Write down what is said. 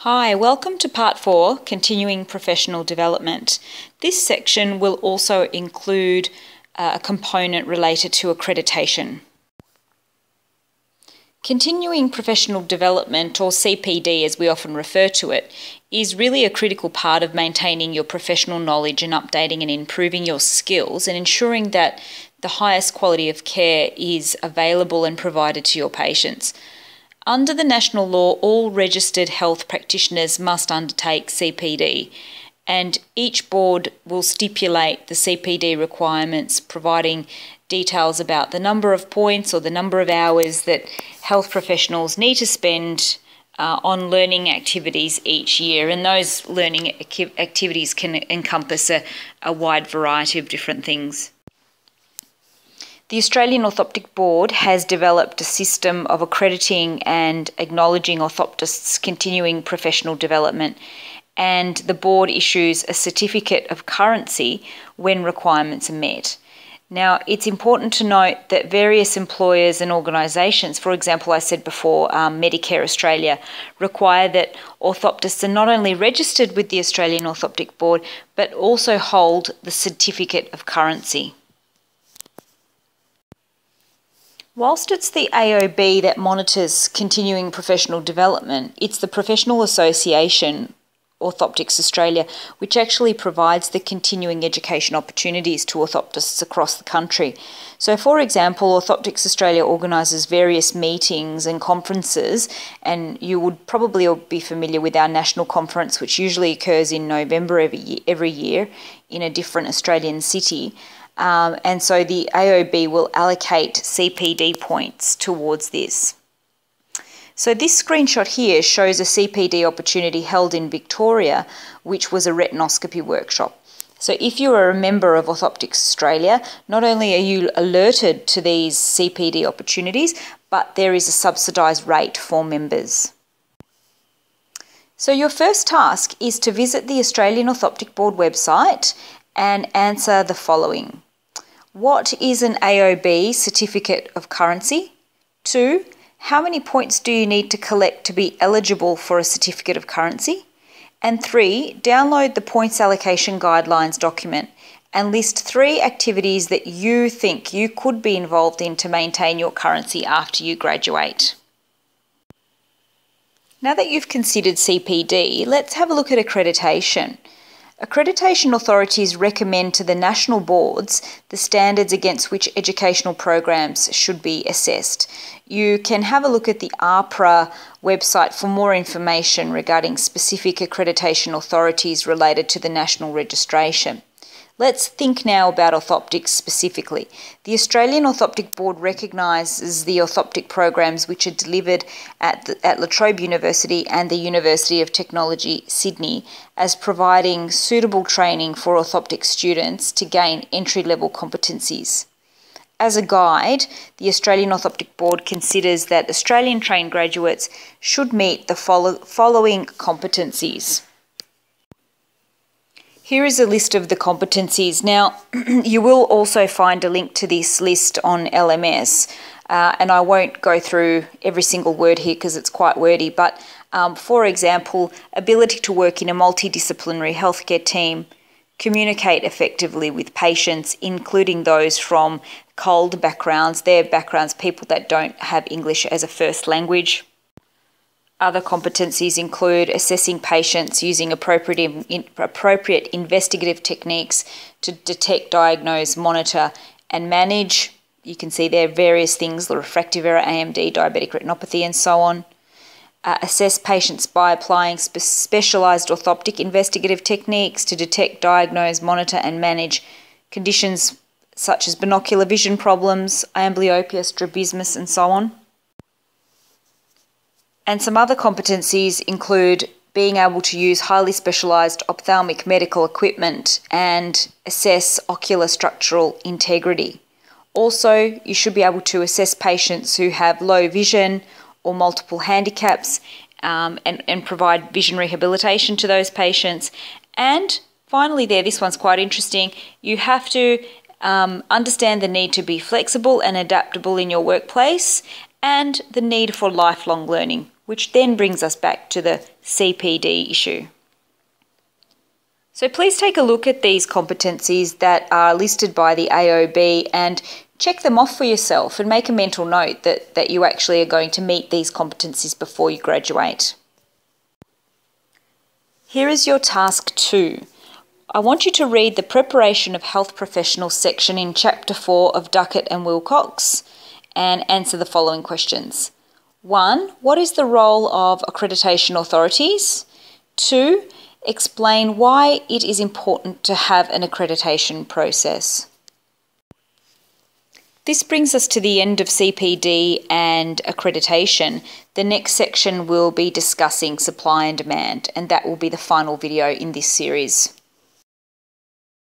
Hi, welcome to Part 4, Continuing Professional Development. This section will also include a component related to accreditation. Continuing Professional Development, or CPD as we often refer to it, is really a critical part of maintaining your professional knowledge and updating and improving your skills and ensuring that the highest quality of care is available and provided to your patients. Under the national law, all registered health practitioners must undertake CPD, and each board will stipulate the CPD requirements, providing details about the number of points or the number of hours that health professionals need to spend on learning activities each year, and those learning activities can encompass a wide variety of different things. The Australian Orthoptic Board has developed a system of accrediting and acknowledging orthoptists' continuing professional development, and the board issues a certificate of currency when requirements are met. Now, it's important to note that various employers and organisations, for example, I said before, Medicare Australia, require that orthoptists are not only registered with the Australian Orthoptic Board, but also hold the certificate of currency. Whilst it's the AOB that monitors continuing professional development, it's the Professional Association, Orthoptics Australia, which actually provides the continuing education opportunities to orthoptists across the country. So, for example, Orthoptics Australia organises various meetings and conferences, and you would probably be familiar with our national conference, which usually occurs in November every year in a different Australian city. And so the AOB will allocate CPD points towards this. So this screenshot here shows a CPD opportunity held in Victoria, which was a retinoscopy workshop. So if you are a member of Orthoptics Australia, not only are you alerted to these CPD opportunities, but there is a subsidised rate for members. So your first task is to visit the Australian Orthoptic Board website and answer the following. What is an AOB certificate of currency? 2. How many points do you need to collect to be eligible for a certificate of currency? And 3. Download the points allocation guidelines document and list 3 activities that you think you could be involved in to maintain your currency after you graduate. Now that you've considered CPD, let's have a look at accreditation. Accreditation authorities recommend to the national boards the standards against which educational programs should be assessed. You can have a look at the AHPRA website for more information regarding specific accreditation authorities related to the national registration. Let's think now about orthoptics specifically. The Australian Orthoptic Board recognises the orthoptic programs which are delivered at La Trobe University and the University of Technology, Sydney, as providing suitable training for orthoptic students to gain entry-level competencies. As a guide, the Australian Orthoptic Board considers that Australian-trained graduates should meet the following competencies. Here is a list of the competencies. Now, you will also find a link to this list on LMS, and I won't go through every single word here because it's quite wordy, but for example, ability to work in a multidisciplinary healthcare team, communicate effectively with patients, including those from COLD backgrounds, their backgrounds, people that don't have English as a first language. Other competencies include assessing patients using appropriate investigative techniques to detect, diagnose, monitor and manage. You can see there are various things, the refractive error, AMD, diabetic retinopathy and so on. Assess patients by applying specialised orthoptic investigative techniques to detect, diagnose, monitor and manage conditions such as binocular vision problems, amblyopia, strabismus and so on. And some other competencies include being able to use highly specialised ophthalmic medical equipment and assess ocular structural integrity. Also, you should be able to assess patients who have low vision or multiple handicaps and provide vision rehabilitation to those patients. And finally this one's quite interesting, you have to understand the need to be flexible and adaptable in your workplace and the need for lifelong learning. which then brings us back to the CPD issue. So please take a look at these competencies that are listed by the AOB and check them off for yourself and make a mental note that you actually are going to meet these competencies before you graduate. Here is your task 2. I want you to read the Preparation of Health Professionals section in Chapter 4 of Duckett and Wilcox and answer the following questions. 1. What is the role of accreditation authorities? 2. Explain why it is important to have an accreditation process. This brings us to the end of CPD and accreditation. The next section will be discussing supply and demand, and that will be the final video in this series.